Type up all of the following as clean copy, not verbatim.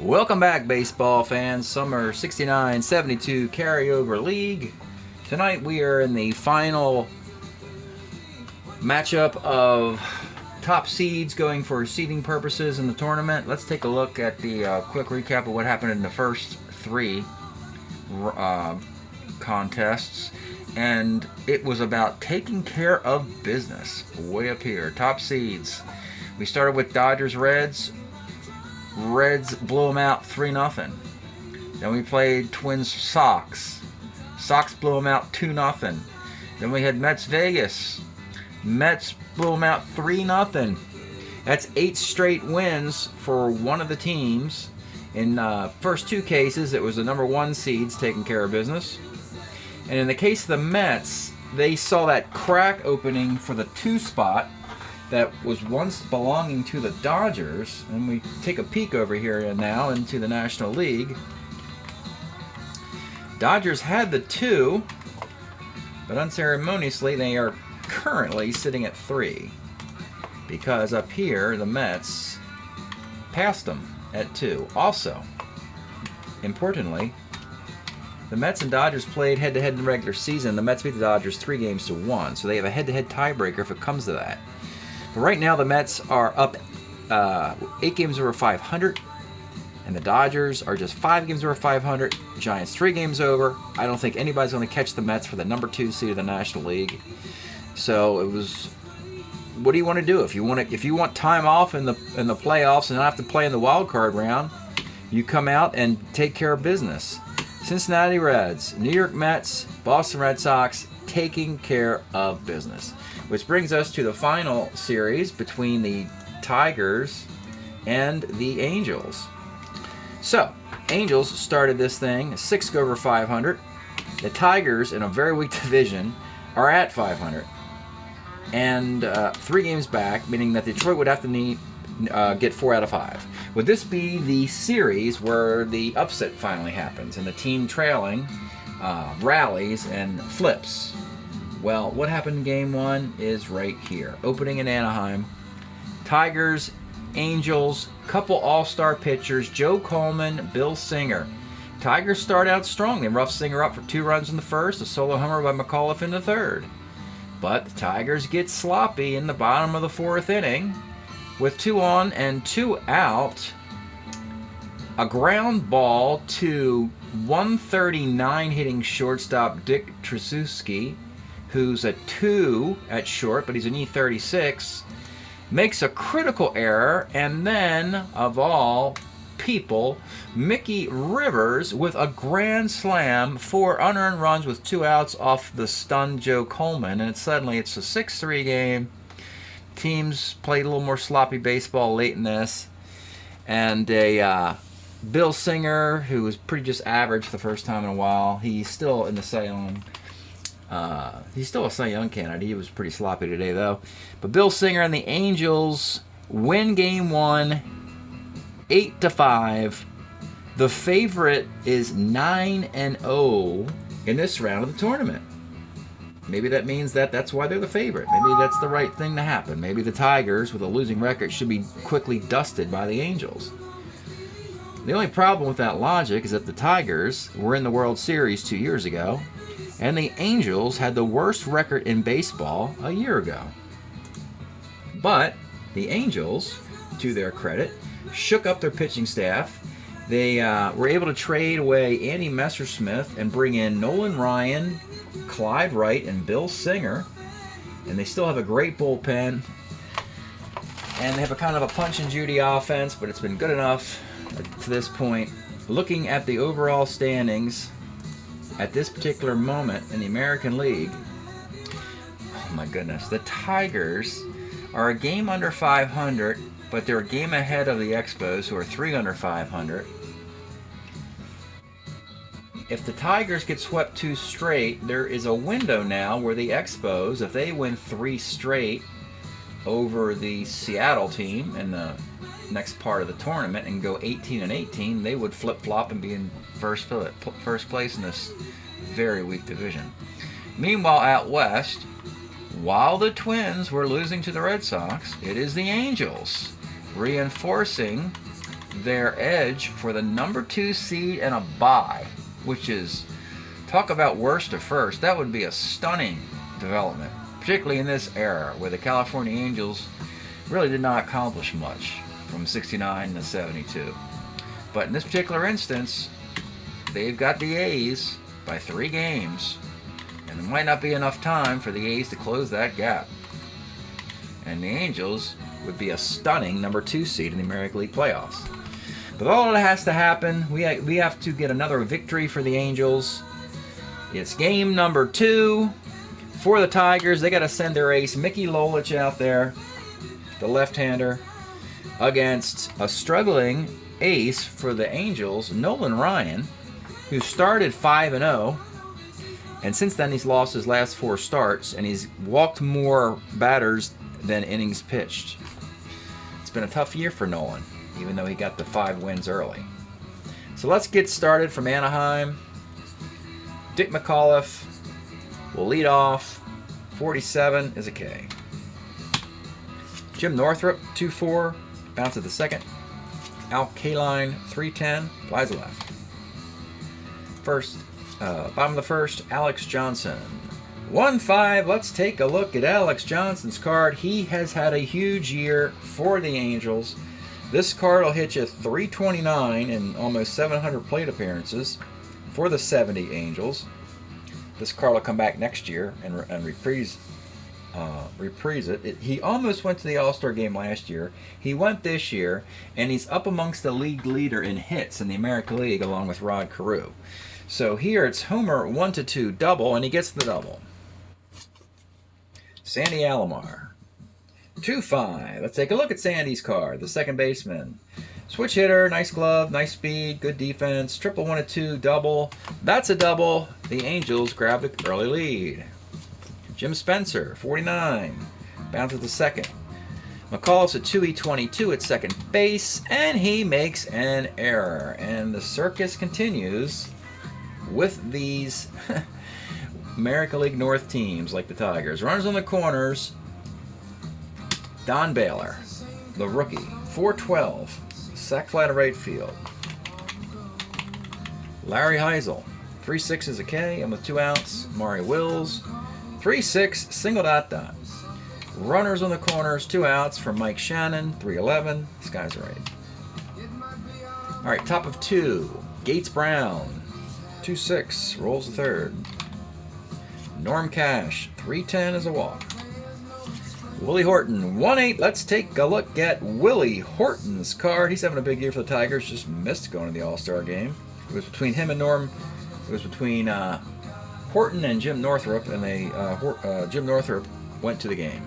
Welcome back, baseball fans. Summer 69-72 carryover league. Tonight we are in the final matchup of top seeds going for seeding purposes in the tournament. Let's take a look at the quick recap of what happened in the first three contests. And it was about taking care of business. Way up here, top seeds. We started with Dodgers Reds. Reds blew them out 3-0. Then we played Twins Sox. Sox blew them out 2-0. Then we had Mets Vegas. Mets blew them out 3-0. That's 8 straight wins for one of the teams. In first two cases, it was the number 1 seeds taking care of business. And in the case of the Mets, they saw that crack opening for the 2 spot that was once belonging to the Dodgers. And we take a peek over here now into the National League. Dodgers had the 2, but unceremoniously they are currently sitting at 3, because up here the Mets passed them at 2. Also, importantly, the Mets and Dodgers played head-to-head in the regular season. The Mets beat the Dodgers 3-1, so they have a head-to-head tiebreaker if it comes to that. But right now the Mets are up 8 games over 500, and the Dodgers are just 5 games over 500. Giants 3 games over. I don't think anybody's going to catch the Mets for the number 2 seed of the National League. So it was, what do you want to do? If you want time off in the playoffs and not have to play in the wild card round, you come out and take care of business. Cincinnati Reds, New York Mets, Boston Red Sox taking care of business. Which brings us to the final series between the Tigers and the Angels. So, Angels started this thing 6 over 500. The Tigers, in a very weak division, are at 500. And 3 games back, meaning that Detroit would have to get 4 out of 5. Would this be the series where the upset finally happens and the team trailing rallies and flips? Well, what happened in Game 1 is right here. Opening in Anaheim. Tigers, Angels, couple all-star pitchers, Joe Coleman, Bill Singer. Tigers start out strong. They rough Singer up for 2 runs in the first, a solo homer by McAuliffe in the third. But the Tigers get sloppy in the bottom of the 4th inning. With 2 on and 2 out, a ground ball to 139 hitting shortstop Dick Tracewski, who's a 2 at short, but he's an E36, makes a critical error, and then, of all people, Mickey Rivers with a grand slam, 4 unearned runs with 2 outs off the stunned Joe Coleman, and suddenly it's a 6-3 game. Teams played a little more sloppy baseball late in this, and Bill Singer, who was pretty just average for the first time in a while, he's still in the Cy Young. He's still a Cy Young candidate. He was pretty sloppy today, though. But Bill Singer and the Angels win Game 1, 8-5. The favorite is 9-0 in this round of the tournament. Maybe that means that's why they're the favorite. Maybe that's the right thing to happen. Maybe the Tigers, with a losing record, should be quickly dusted by the Angels. The only problem with that logic is that the Tigers were in the World Series 2 years ago, and the Angels had the worst record in baseball a year ago. But the Angels, to their credit, shook up their pitching staff. They were able to trade away Andy Messersmith and bring in Nolan Ryan, Clyde Wright, and Bill Singer. And they still have a great bullpen. And they have a kind of a punch and Judy offense, but it's been good enough to this point. Looking at the overall standings at this particular moment in the American League, oh my goodness, the Tigers are a game under 500, but they're a game ahead of the Expos, who are 3 under 500. If the Tigers get swept 2 straight, there is a window now where the Expos, if they win 3 straight over the Seattle team in the next part of the tournament and go 18-18, they would flip-flop and be in first place in this very weak division. Meanwhile, out west, while the Twins were losing to the Red Sox, it is the Angels reinforcing their edge for the number 2 seed and a bye, which is, talk about worst to first. That would be a stunning development, particularly in this era where the California Angels really did not accomplish much from 69 to 72. But in this particular instance, they've got the A's by 3 games, and there might not be enough time for the A's to close that gap. And the Angels would be a stunning number 2 seed in the American League playoffs. But all that has to happen, we have to get another victory for the Angels. It's game number 2 for the Tigers. They got to send their ace, Mickey Lolich, out there, the left-hander, against a struggling ace for the Angels, Nolan Ryan, who started 5-0, and since then he's lost his last 4 starts, and he's walked more batters than innings pitched. It's been a tough year for Nolan, even though he got the 5 wins early. So let's get started from Anaheim. Dick McAuliffe will lead off. 47 is a K. Jim Northrup, 2-4, bounces to second. Al Kaline, 3-10, flies left. First, bottom of the first, Alex Johnson. 1-5, let's take a look at Alex Johnson's card. He has had a huge year for the Angels. This card will hit you 329 in almost 700 plate appearances for the 70 Angels. This card will come back next year and reprise it. He almost went to the All-Star game last year. He went this year, and he's up amongst the league leader in hits in the American League along with Rod Carew. So here it's Homer 1-2 double, and he gets the double. Sandy Alomar, 2-5. Let's take a look at Sandy's card, the second baseman. Switch hitter, nice glove, nice speed, good defense. Triple 1-2 double. That's a double. The Angels grab the early lead. Jim Spencer, 49. Bounces to second. McCall's a 2E22 at second base, and he makes an error. And the circus continues with these American League North teams like the Tigers. Runners on the corners. Don Baylor, the rookie, 4-12. Sac fly to right field. Larry Heisel, 3-6 is a K, and with 2 outs, Maury Wills, 3-6, single dot dot. Runners on the corners, 2 outs for Mike Shannon, 3-11, skies are right. All right, top of 2, Gates Brown, 2-6, rolls the third. Norm Cash, 3-10 is a walk. Willie Horton, 1-8. Let's take a look at Willie Horton's card. He's having a big year for the Tigers. Just missed going to the All-Star game. It was between him and Norm. It was between Horton and Jim Northrup, and Jim Northrup went to the game.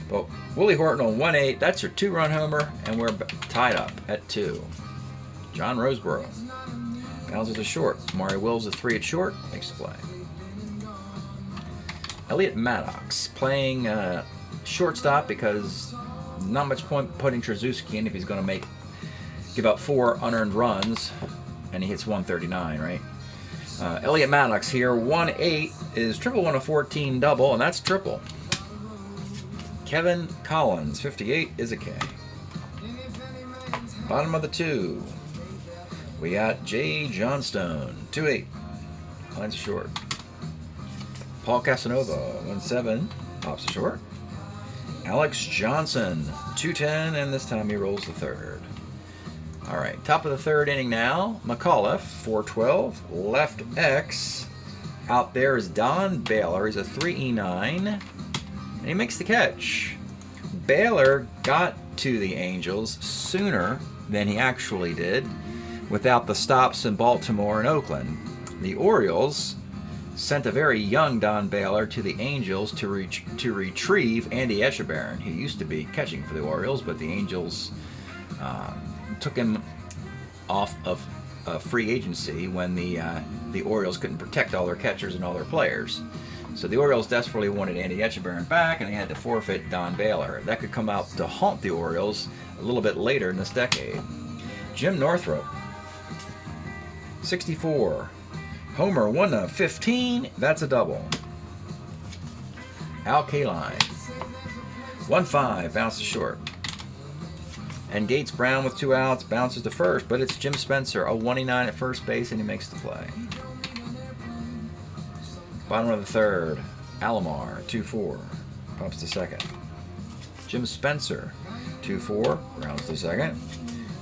But Willie Horton on 1-8. That's your 2-run homer, and we're tied up at 2. John Roseboro bounces to short. Maury Wills a 3 at short, makes the play. Elliot Maddox playing shortstop because not much point putting Trzeski in if he's going to give up 4 unearned runs, and he hits 139, right? Elliot Maddox here, 1-8 is triple 1-14 double, and that's triple. Kevin Collins, 58 is a K. Bottom of the 2, we got Jay Johnstone, 2-8, lines short. Paul Casanova, 1-7, pops to short. Alex Johnson, 2-10, and this time he rolls the third. All right, top of the third inning now. McAuliffe, 4-12, left X. Out there is Don Baylor. He's a 3E9, and he makes the catch. Baylor got to the Angels sooner than he actually did without the stops in Baltimore and Oakland. The Orioles sent a very young Don Baylor to the Angels to retrieve Andy Echebarren, who used to be catching for the Orioles, but the Angels took him off of free agency when the Orioles couldn't protect all their catchers and all their players. So the Orioles desperately wanted Andy Echebarren back, and they had to forfeit Don Baylor. That could come out to haunt the Orioles a little bit later in this decade. Jim Northrup, 64. Homer 1-15, that's a double. Al Kaline, 1-5, bounce to short. And Gates Brown with 2 outs bounces to first, but it's Jim Spencer, a 1-9 at first base, and he makes the play. Bottom of the third, Alomar, 2-4, pops to second. Jim Spencer, 2-4, grounds to second.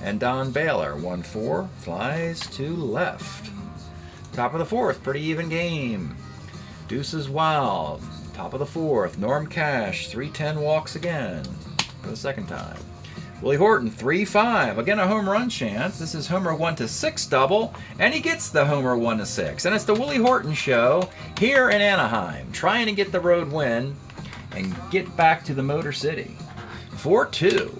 And Don Baylor, 1-4, flies to left. Top of the fourth, pretty even game. Deuces wild. Top of the fourth, Norm Cash, 3-10 walks again for the second time. Willie Horton, 3-5. Again, a home run chance. This is homer 1-6 double, and he gets the homer 1-6. And it's the Willie Horton show here in Anaheim, trying to get the road win and get back to the Motor City. 4-2.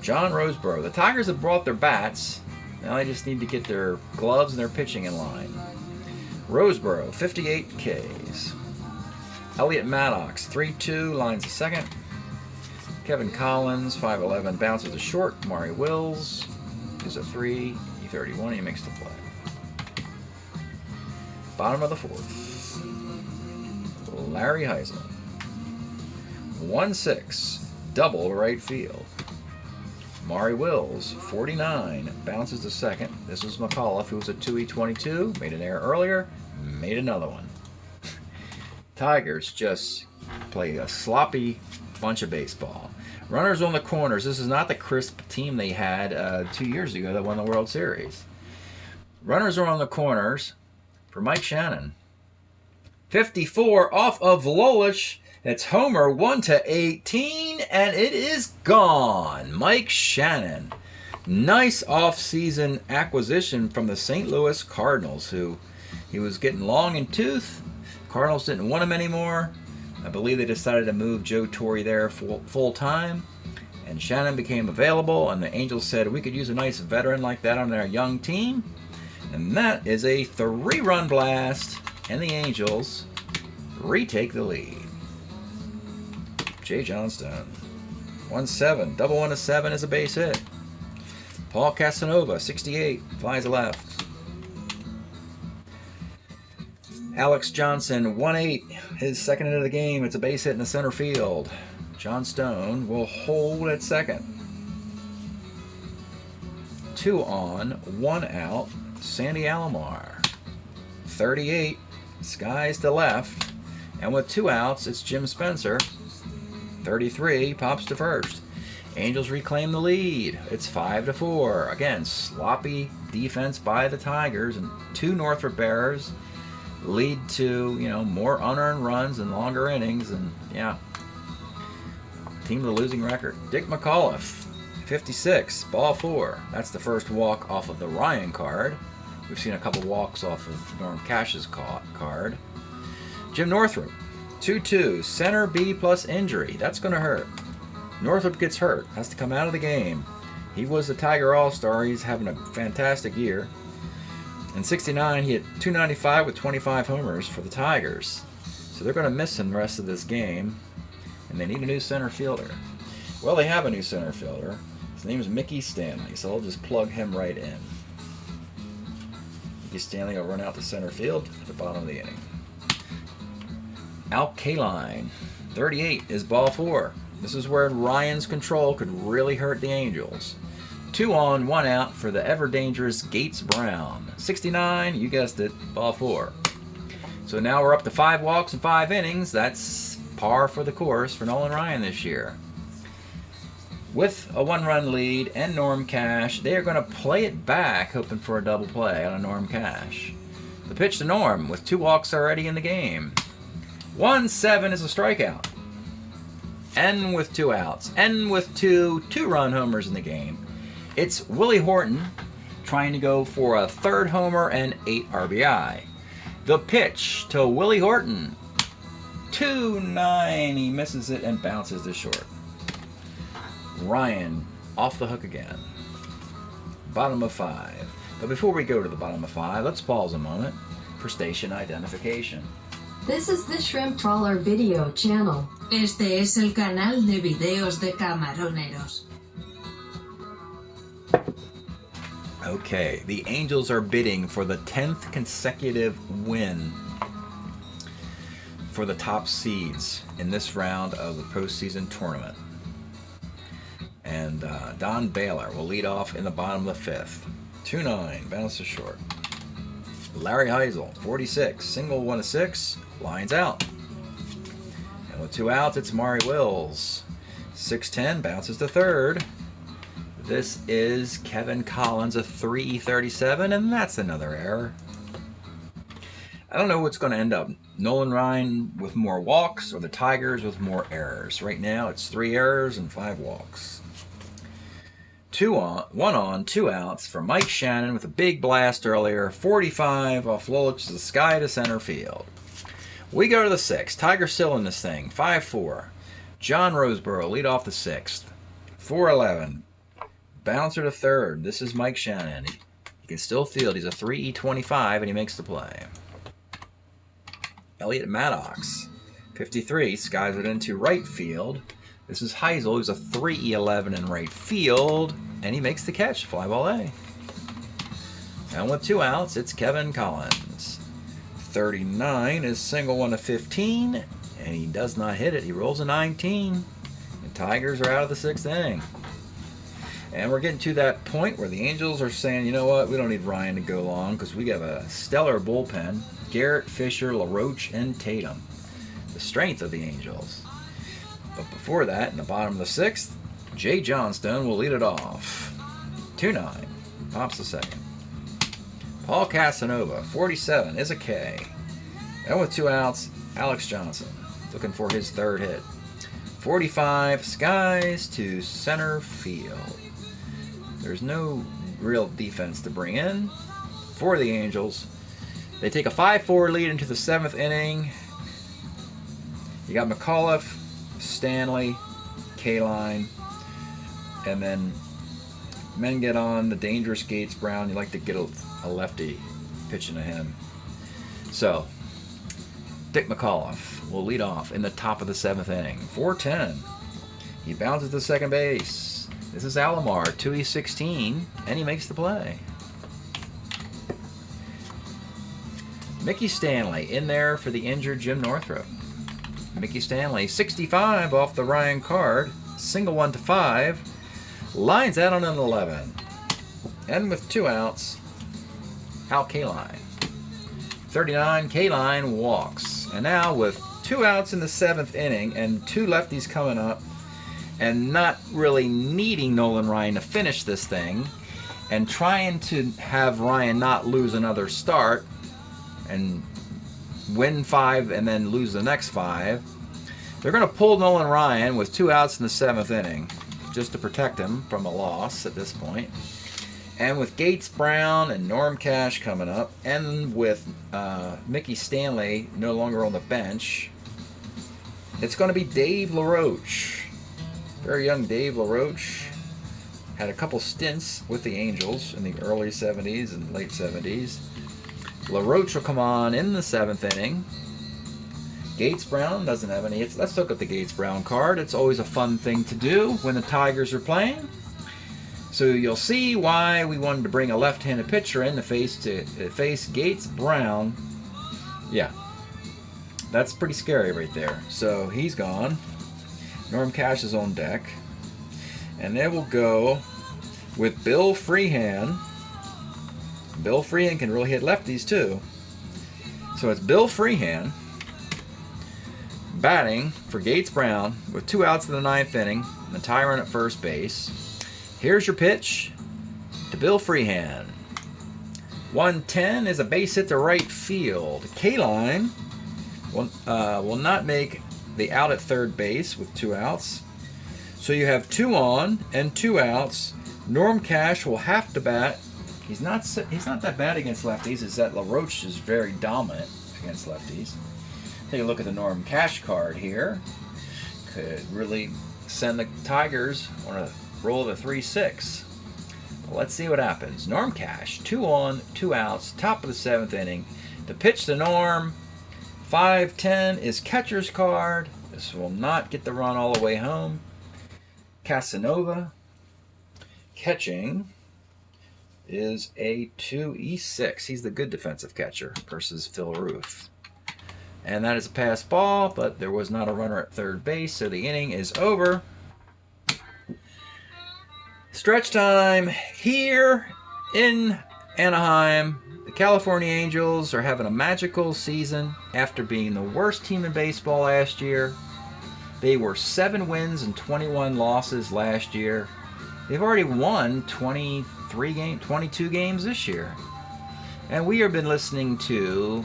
John Roseboro. The Tigers have brought their bats. Now they just need to get their gloves and their pitching in line. Roseboro, 58 Ks. Elliot Maddox, 3-2, lines to second. Kevin Collins, 5'11", bounces to short. Maury Wills is a 3, E31, he makes the play. Bottom of the fourth. Larry Heisel. 1-6, double to right field. Maury Wills, 49, bounces to second. This was McAuliffe, who was a 2E22, made an error earlier, made another one. Tigers just play a sloppy bunch of baseball. Runners on the corners. This is not the crisp team they had 2 years ago that won the World Series. Runners are on the corners for Mike Shannon. 54 off of Lolich. It's homer 1-18, and it is gone. Mike Shannon. Nice off-season acquisition from the St. Louis Cardinals, who he was getting long in tooth. Cardinals didn't want him anymore. I believe they decided to move Joe Torre there full-time, and Shannon became available, and the Angels said we could use a nice veteran like that on their young team. And that is a 3-run blast, and the Angels retake the lead. Jay Johnstone, 1-7, double 1-7 is a base hit. Paul Casanova, 68, flies left. Alex Johnson, 1-8, his second hit of the game. It's a base hit in the center field. John Stone will hold at second. 2 on, 1 out, Sandy Alomar. 38, skies to left. And with 2 outs, it's Jim Spencer. 33, pops to first. Angels reclaim the lead. It's 5-4. Again, sloppy defense by the Tigers, and 2 Northrop errors lead to, more unearned runs and longer innings, and yeah, team with a losing record. Dick McAuliffe, 56, ball 4. That's the first walk off of the Ryan card. We've seen a couple walks off of Norm Cash's card. Jim Northrop, 2-2, center B plus injury. That's going to hurt. Northrop gets hurt, has to come out of the game. He was the Tiger All-Star. He's having a fantastic year. In 69, he hit .295 with 25 homers for the Tigers. So they're going to miss him the rest of this game, and they need a new center fielder. Well, they have a new center fielder. His name is Mickey Stanley, so I'll just plug him right in. Mickey Stanley will run out to center field at the bottom of the inning. Al Kaline, 38, is ball 4. This is where Ryan's control could really hurt the Angels. 2 on, 1 out for the ever-dangerous Gates Brown. 69, you guessed it, ball 4. So now we're up to 5 walks and 5 innings. That's par for the course for Nolan Ryan this year. With a 1-run lead and Norm Cash, they are going to play it back, hoping for a double play on a Norm Cash. The pitch to Norm with 2 walks already in the game. 1-7 is a strikeout. And with 2 outs. And with 2 2-run homers in the game. It's Willie Horton trying to go for a 3rd homer and 8 RBI. The pitch to Willie Horton. 2-9. He misses it and bounces to short. Ryan off the hook again. Bottom of 5. But before we go to the bottom of 5, let's pause a moment for station identification. This is the Shrimp Trawler video channel. Este es el canal de videos de camaroneros. Okay, the Angels are bidding for the 10th consecutive win for the top seeds in this round of the postseason tournament. And Don Baylor will lead off in the bottom of the 5th. 2-9, bounces short. Larry Heisel, 46, single 1 to 6, lines out. And with 2 outs, it's Maury Wills. 6-10, bounces to 3rd. This is Kevin Collins, a 337, and that's another error. I don't know what's going to end up. Nolan Ryan with more walks or the Tigers with more errors. Right now, it's 3 errors and 5 walks. 1 on, 2 outs for Mike Shannon with a big blast earlier. 45 off Lolich to the sky to center field. We go to the 6th. Tiger still in this thing. 5-4. John Roseboro lead off the 6th. 4-11. Bouncer to 3rd. This is Mike Shannon. He can still field. He's a 3-25 and he makes the play. Elliot Maddox, 53, skies it into right field. This is Heisel, who's a 3-11 in right field, and he makes the catch, fly ball A. And with 2 outs, it's Kevin Collins. 39 is single 1 to 15, and he does not hit it. He rolls a 19. The Tigers are out of the 6th inning. And we're getting to that point where the Angels are saying, you know what, we don't need Ryan to go long because we have a stellar bullpen. Garrett, Fisher, LaRoche, and Tatum. The strength of the Angels. But before that, in the bottom of the 6th, Jay Johnstone will lead it off. 2-9. Pops the 2nd. Paul Casanova, 47, is a K. And with 2 outs, Alex Johnson, looking for his 3rd hit. 45, skies to center field. There's no real defense to bring in for the Angels. They take a 5-4 lead into the 7th inning. You got McAuliffe, Stanley, Kaline, and then men get on the dangerous Gates Brown. You like to get a lefty pitching to him. So, Dick McAuliffe will lead off in the top of the 7th inning. 4-10. He bounces to second base. This is Alomar, 2-16, and he makes the play. Mickey Stanley in there for the injured Jim Northrup. Mickey Stanley, 65 off the Ryan card, single 1 to 5, lines out on an 11. And with 2 outs, Hal Kaline. 39, Kaline walks. And now with 2 outs in the 7th inning and 2 lefties coming up, and not really needing Nolan Ryan to finish this thing, and trying to have Ryan not lose another start and win 5 and then lose the next 5, they're going to pull Nolan Ryan with 2 outs in the 7th inning just to protect him from a loss at this point. And with Gates Brown and Norm Cash coming up, and with Mickey Stanley no longer on the bench, it's going to be Dave LaRoche. Very young Dave LaRoche. Had a couple stints with the Angels in the early 70s and late 70s. LaRoche will come on in the 7th inning. Gates Brown doesn't have any hits. Let's look at the Gates Brown card. It's always a fun thing to do when the Tigers are playing. So you'll see why we wanted to bring a left-handed pitcher in to face Gates Brown. Yeah, that's pretty scary right there. So he's gone. Norm Cash is on deck. And they will go with Bill Freehan. Bill Freehan can really hit lefties too. So it's Bill Freehan batting for Gates Brown with 2 outs in the 9th inning and the tie run at first base. Here's your pitch to Bill Freehan. 110 is a base hit to right field. Kaline will not make the out at third base with 2 outs. So you have 2 on and 2 outs. Norm Cash will have to bat. He's not that bad against lefties. Is that LaRoche is very dominant against lefties. Take a look at the Norm Cash card here. Could really send the Tigers on a roll of a 3-6. Well, let's see what happens. Norm Cash, 2 on, 2 outs, top of the 7th inning. To pitch to Norm, 5-10 is catcher's card. This will not get the run all the way home. Casanova catching is a 2-6. He's the good defensive catcher versus Phil Ruth. And that is a pass ball, but there was not a runner at third base, so the inning is over. Stretch time here in Anaheim. The California Angels are having a magical season after being the worst team in baseball last year. They were 7 wins and 21 losses last year. They've already won 22 games this year. And we have been listening to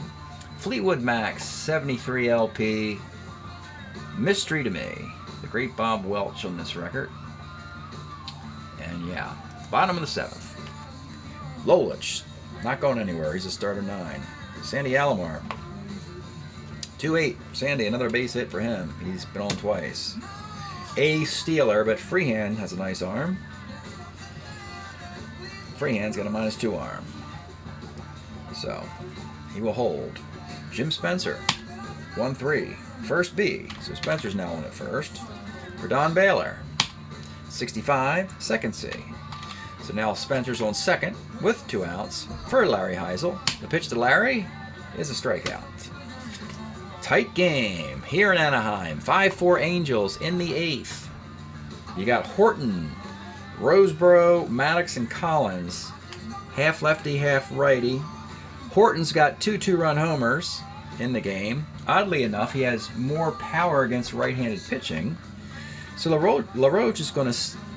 Fleetwood Mac's 73 LP, Mystery to Me, the great Bob Welch on this record. And yeah, bottom of the 7th. Lolich, not going anywhere. He's a starter 9. Sandy Alomar, 2-8. Sandy, another base hit for him. He's been on twice. A Steeler, but Freehand has a nice arm. Freehand's got a -2 arm. So, he will hold. Jim Spencer, 1-3. First B. So Spencer's now on at first. For Don Baylor, 65. Second C. So now Spencer's on second with 2 outs for Larry Heisel. The pitch to Larry is a strikeout. Tight game here in Anaheim. 5-4 Angels in the 8th. You got Horton, Roseboro, Maddox, and Collins. Half lefty, half righty. Horton's got 2 2-run homers in the game. Oddly enough, he has more power against right-handed pitching. So LaRoche is going to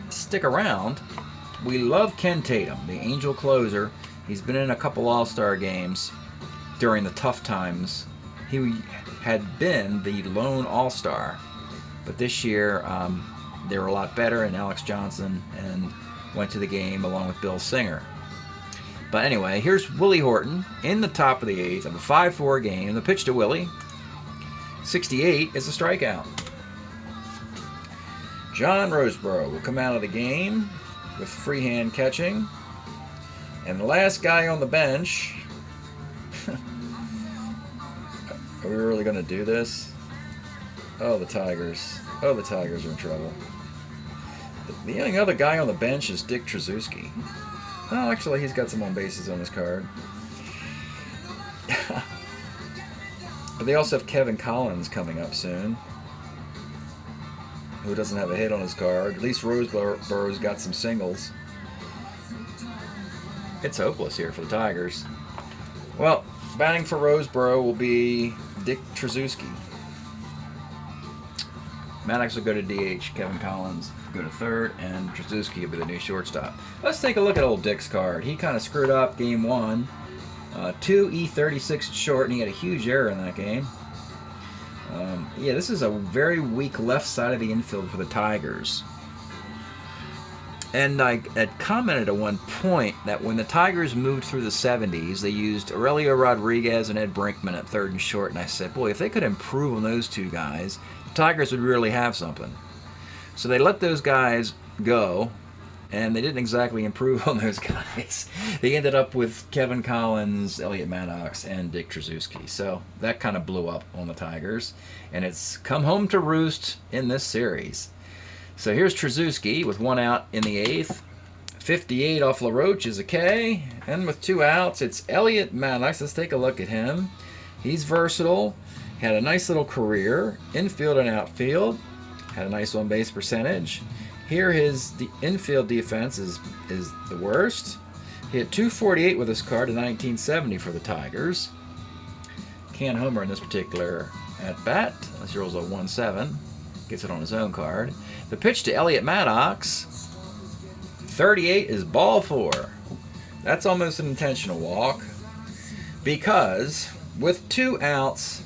stick around. We love Ken Tatum, the Angel closer. He's been in a couple All-Star games during the tough times. He had been the lone All-Star, but this year they were a lot better, and Alex Johnson and went to the game along with Bill Singer. But anyway, here's Willie Horton in the top of the 8th of a 5-4 game. The pitch to Willie, 68, is a strikeout. John Roseboro will come out of the game with Freehand catching. And the last guy on the bench... Are we really going to do this? Oh, the Tigers. Oh, the Tigers are in trouble. The only other guy on the bench is Dick Tracewski. Oh, actually, he's got some on bases on his card. But they also have Kevin Collins coming up soon, who doesn't have a hit on his card. At least Roseboro's got some singles. It's hopeless here for the Tigers. Well, batting for Roseboro will be Dick Tracewski. Maddox will go to DH, Kevin Collins will go to third, and Tracewski will be the new shortstop. Let's take a look at old Dick's card. He kind of screwed up game 1. 2 E36 short, and he had a huge error in that game. Yeah, this is a very weak left side of the infield for the Tigers. And I had commented at one point that when the Tigers moved through the 70s, they used Aurelio Rodriguez and Ed Brinkman at third and short, and I said, boy, if they could improve on those 2 guys, the Tigers would really have something. So they let those guys go, and they didn't exactly improve on those guys. They ended up with Kevin Collins, Elliot Maddox, and Dick Tracewski. So that kind of blew up on the Tigers, and it's come home to roost in this series. So here's Tracewski with 1 out in the 8th. 58 off LaRoche is a K. And with 2 outs, it's Elliot Maddox. Let's take a look at him. He's versatile. Had a nice little career. Infield and outfield. Had a nice on-base percentage. Here his infield defense is the worst. He had 248 with his card in 1970 for the Tigers. Can't homer in this particular at-bat. Unless he rolls a 1-7. Gets it on his own card. The pitch to Elliot Maddox, 38, is ball 4. That's almost an intentional walk, because with 2 outs,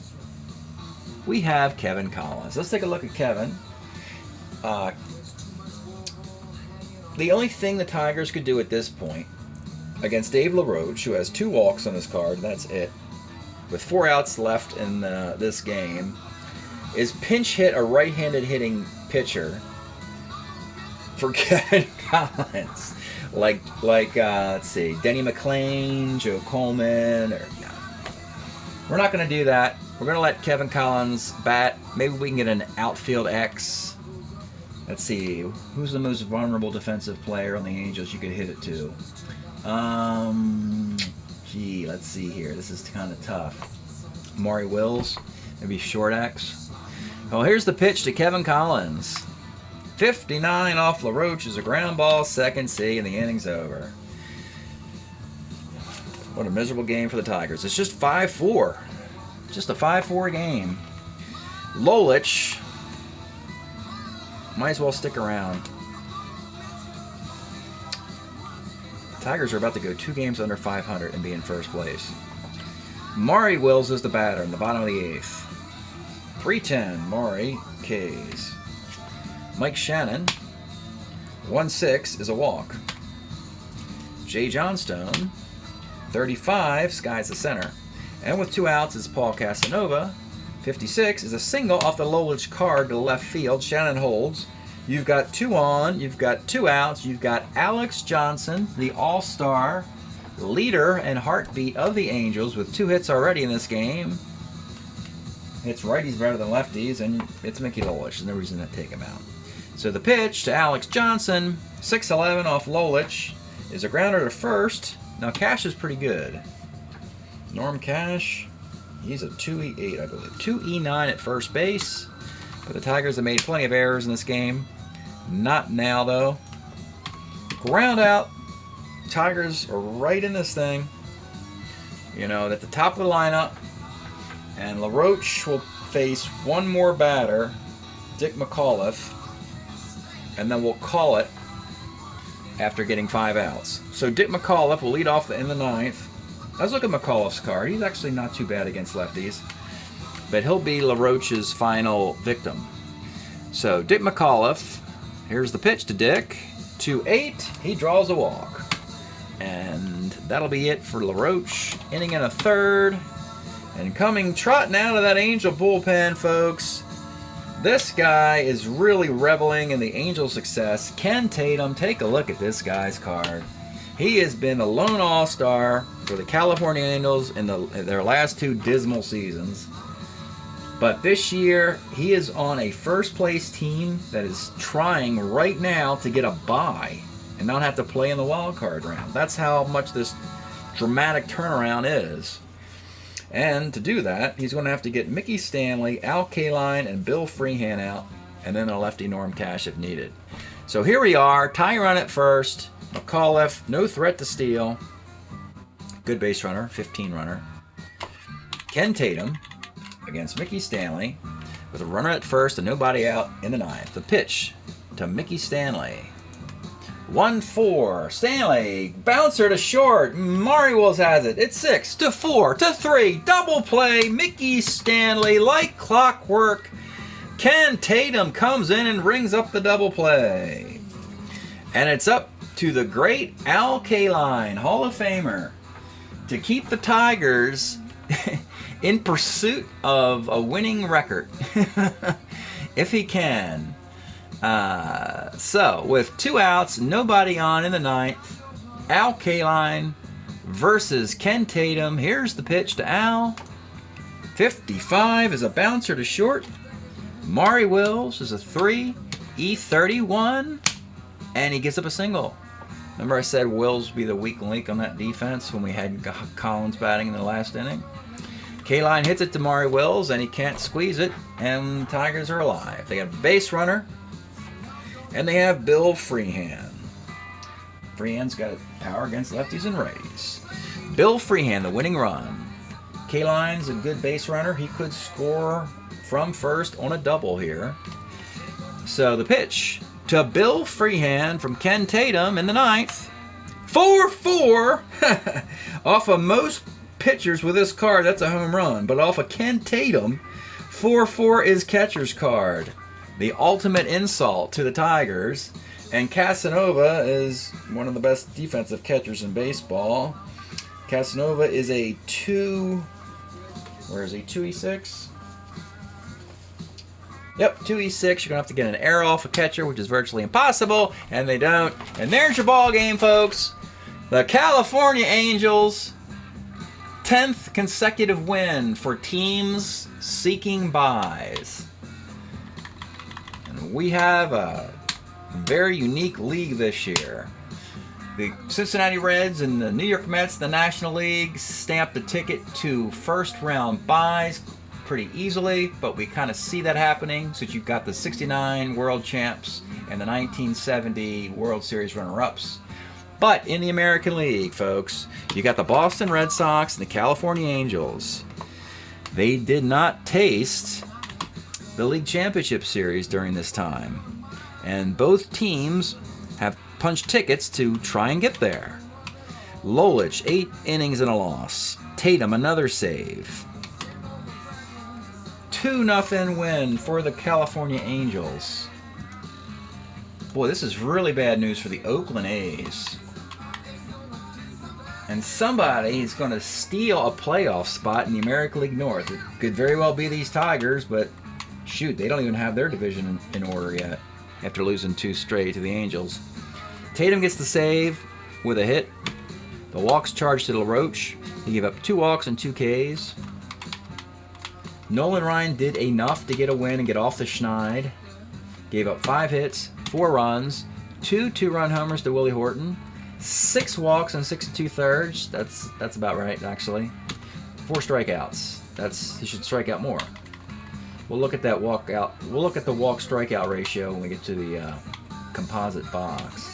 we have Kevin Collins. Let's take a look at Kevin. The only thing the Tigers could do at this point against Dave LaRoche, who has 2 walks on his card, and that's it, with 4 outs left in this game, is pinch hit a right-handed hitting pitcher for Kevin Collins, like let's see, Denny McClain, Joe Coleman, or no. We're not going to do that. We're going to let Kevin Collins bat. Maybe we can get an outfield X. Let's see, who's the most vulnerable defensive player on the Angels you could hit it to? Let's see here. This is kind of tough. Maury Wills, maybe short X. Well, here's the pitch to Kevin Collins. 59 off LaRoche is a ground ball, second C, and the inning's over. What a miserable game for the Tigers. It's just 5-4. Just a 5-4 game. Lolich might as well stick around. Tigers are about to go 2 games under 500 and be in first place. Maury Wills is the batter in the bottom of the 8th. 3-10, Maury K's. Mike Shannon, 1-6 is a walk. Jay Johnstone, 35, skies the center. And with 2 outs is Paul Casanova. 56 is a single off the Lolich card to left field. Shannon holds. You've got 2 on, you've got 2 outs, you've got Alex Johnson, the all-star leader and heartbeat of the Angels with 2 hits already in this game. It's righties better than lefties, and it's Mickey Lolich. There's no reason to take him out. So the pitch to Alex Johnson, 6-11 off Lolich, is a grounder to first. Now Cash is pretty good. Norm Cash, he's a 2E8, I believe. 2E9 at first base. But the Tigers have made plenty of errors in this game. Not now, though. Ground out. Tigers are right in this thing. You know, at the top of the lineup. And LaRoche will face one more batter, Dick McAuliffe. And then we'll call it after getting 5 outs. So Dick McAuliffe will lead off in the 9th. Let's look at McAuliffe's card. He's actually not too bad against lefties. But he'll be LaRoche's final victim. So Dick McAuliffe, here's the pitch to Dick. 2-8, he draws a walk. And that'll be it for LaRoche. Inning in a 3rd. And coming trotting out of that Angel bullpen, folks, this guy is really reveling in the Angels' success. Ken Tatum, take a look at this guy's card. He has been the lone all-star for the California Angels in their last 2 dismal seasons. But this year, he is on a first-place team that is trying right now to get a bye and not have to play in the wild card round. That's how much this dramatic turnaround is. And to do that, he's going to have to get Mickey Stanley, Al Kaline, and Bill Freehan out, and then a lefty Norm Cash if needed. So here we are, tie run at first. McAuliffe, no threat to steal. Good base runner, 15 runner. Ken Tatum against Mickey Stanley with a runner at first and nobody out in the 9th. The pitch to Mickey Stanley. 1-4. Stanley, bouncer to short. Maury Wills has it. It's 6-4 to 3. Double play. Mickey Stanley, like clockwork. Ken Tatum comes in and rings up the double play. And it's up to the great Al Kaline, Hall of Famer, to keep the Tigers in pursuit of a winning record. If he can. So, with 2 outs, nobody on in the 9th, Al Kaline versus Ken Tatum. Here's the pitch to Al. 55 is a bouncer to short. Maury Wills is a 3, E31, and he gives up a single. Remember I said Wills would be the weak link on that defense when we had Collins batting in the last inning? Kaline hits it to Maury Wills, and he can't squeeze it, and the Tigers are alive. They have a base runner, and they have Bill Freehan. Freehan's got power against lefties and righties. Bill Freehan, the winning run. Kaline's a good base runner. He could score from first on a double here. So the pitch to Bill Freehan from Ken Tatum in the 9th. 4-4 off of most pitchers with this card. That's a home run. But off of Ken Tatum, 4-4 is catcher's card. The ultimate insult to the Tigers. And Casanova is one of the best defensive catchers in baseball. Casanova is a 2... Where is he? 2E6? Yep, 2E6. You're going to have to get an error off a catcher, which is virtually impossible. And they don't. And there's your ball game, folks. The California Angels... 10th consecutive win for teams seeking buys. And we have a very unique league this year. The Cincinnati Reds and the New York Mets, the National League, stamped the ticket to first round buys. pretty easily, but we kind of see that happening since you've got the 69 world champs and the 1970 World Series runner-ups. But in the American League, folks, you got the Boston Red Sox and the California Angels. They did not taste the League Championship Series during this time. And both teams have punched tickets to try and get there. Lolich, 8 innings and a loss. Tatum, another save. 2-0 win for the California Angels. Boy, this is really bad news for the Oakland A's. And somebody is going to steal a playoff spot in the American League North. It could very well be these Tigers, but shoot, they don't even have their division in order yet after losing 2 straight to the Angels. Tatum gets the save with a hit. The walks charged to LaRoche. He gave up 2 walks and 2 Ks. Nolan Ryan did enough to get a win and get off the schneid. Gave up 5 hits, 4 runs, 2 2-run homers to Willie Horton, 6 walks and 6 2/3. That's about right, actually. 4 strikeouts. He should strike out more. We'll look at that walkout. We'll look at the walk strikeout ratio when we get to the composite box.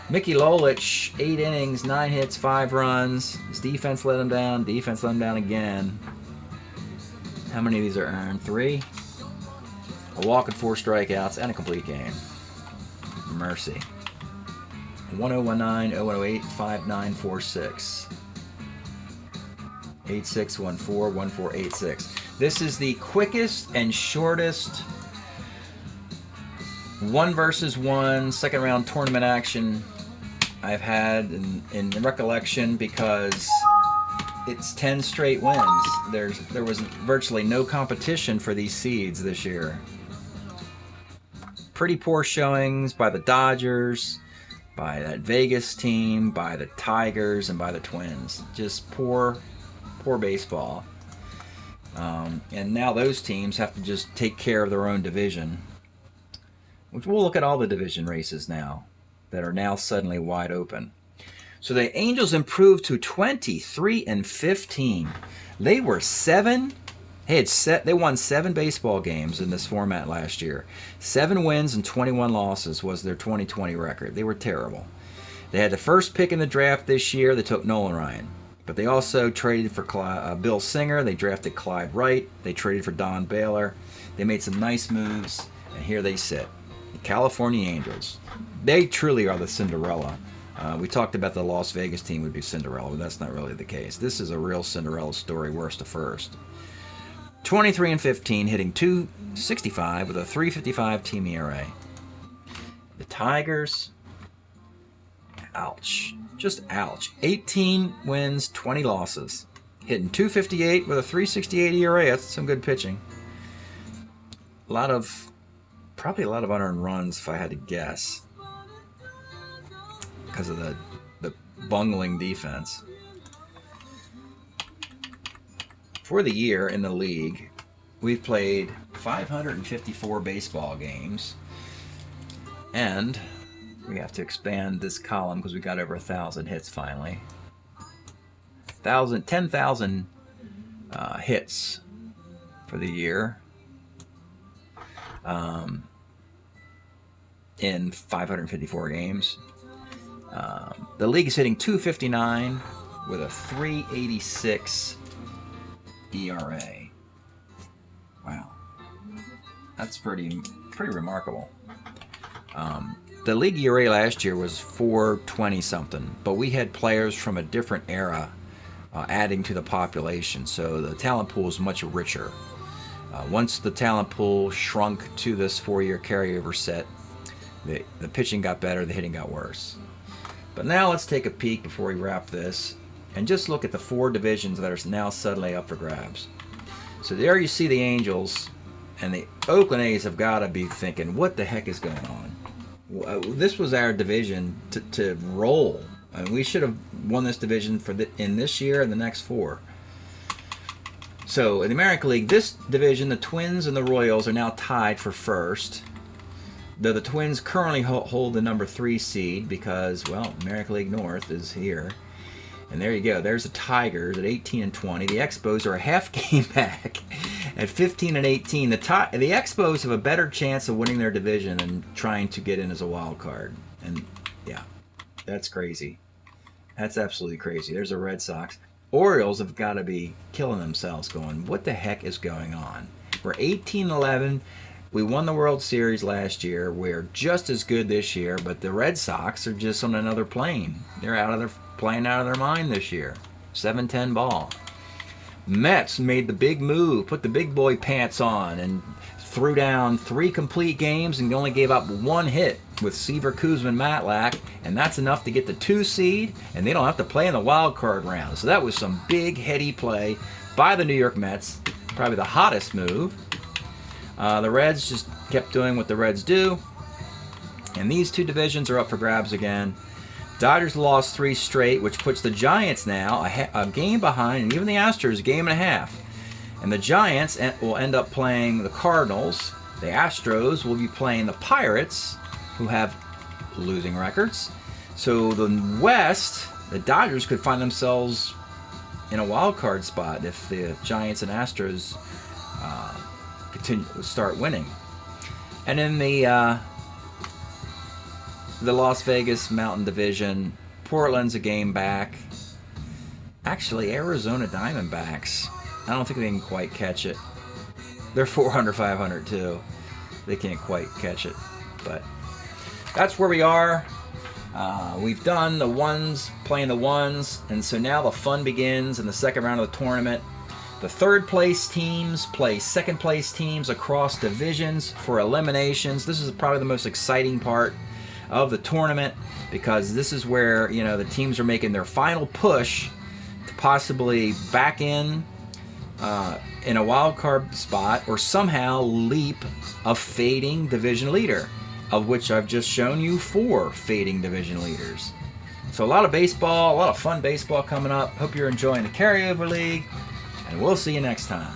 Mickey Lolich, 8 innings, 9 hits, 5 runs. His defense let him down. Defense let him down again. How many of these are earned? 3. A walk and 4 strikeouts and a complete game. Mercy. 1019, 0108, 5946. 8614, 1486. This is the quickest and shortest 1 versus 1 second round tournament action I've had in recollection, because it's 10 straight wins. There was virtually no competition for these seeds this year. Pretty poor showings by the Dodgers, by that Vegas team, by the Tigers, and by the Twins. Just poor baseball. And now those teams have to just take care of their own division. Which we'll look at all the division races now that are now suddenly wide open. So the Angels improved to 23-15. They were 7. They won 7 baseball games in this format last year. 7 wins and 21 losses was their 2020 record. They were terrible. They had the first pick in the draft this year. They took Nolan Ryan. But they also traded for Bill Singer. They drafted Clyde Wright. They traded for Don Baylor. They made some nice moves. And here they sit. The California Angels. They truly are the Cinderella. We talked about the Las Vegas team would be Cinderella, but that's not really the case. This is a real Cinderella story, worst to first. 23-15, hitting .265 with a .355 team ERA. The Tigers, ouch. Just ouch. 18 wins, 20 losses. Hitting .258 with a .368 ERA. That's some good pitching. Probably a lot of unearned runs if I had to guess, because of the bungling defense. For the year in the league, we've played 554 baseball games, and we have to expand this column because we got over 1,000 hits finally. 10,000 hits for the year. In 554 games. The league is hitting .259 with a .386 ERA. Wow. That's pretty remarkable. The league ERA last year was .420 something, but we had players from a different era adding to the population, so the talent pool is much richer. Once the talent pool shrunk to this 4-year carryover set, the pitching got better, the hitting got worse. But now let's take a peek before we wrap this and just look at the 4 divisions that are now suddenly up for grabs. So there you see the Angels, and the Oakland A's have got to be thinking, what the heck is going on? This was our division to roll. I mean, we should have won this division in this year and the next 4. So in the American League, this division, the Twins and the Royals are now tied for first. Though the Twins currently hold the number 3 seed because, well, American League North is here. And there you go. There's the Tigers at 18-20. The Expos are a half game back At 15 and 18, the Expos have a better chance of winning their division than trying to get in as a wild card. And yeah, that's crazy. That's absolutely crazy. There's the Red Sox. Orioles have got to be killing themselves going, what the heck is going on? We're 18-11. We won the World Series last year. We're just as good this year, but the Red Sox are just on another plane. They're playing out of their mind this year. 7-10 ball. Mets made the big move, put the big boy pants on, and threw down 3 complete games and only gave up 1 hit with Seaver, Kuzma, and Matlack, and that's enough to get the 2 seed, and they don't have to play in the wild card round. So that was some big, heady play by the New York Mets, probably the hottest move. The Reds just kept doing what the Reds do, and these 2 divisions are up for grabs again. Dodgers lost 3 straight, which puts the Giants now a game behind, and even the Astros a game and a half. And the Giants will end up playing the Cardinals. The Astros will be playing the Pirates, who have losing records. So the West, the Dodgers could find themselves in a wild card spot if the Giants and Astros start winning. And in the Las Vegas Mountain Division, Portland's a game back. Actually, Arizona Diamondbacks, I don't think they can quite catch it. They're 400-500 too. They can't quite catch it. But that's where we are. We've done the ones, playing the ones, and so now the fun begins in the second round of the tournament. The third place teams play second place teams across divisions for eliminations. This is probably the most exciting part of the tournament, because this is where, you know, the teams are making their final push to possibly back in a wild card spot or somehow leap a fading division leader, of which I've just shown you 4 fading division leaders. So a lot of baseball, a lot of fun baseball coming up. Hope you're enjoying the Carryover League, and we'll see you next time.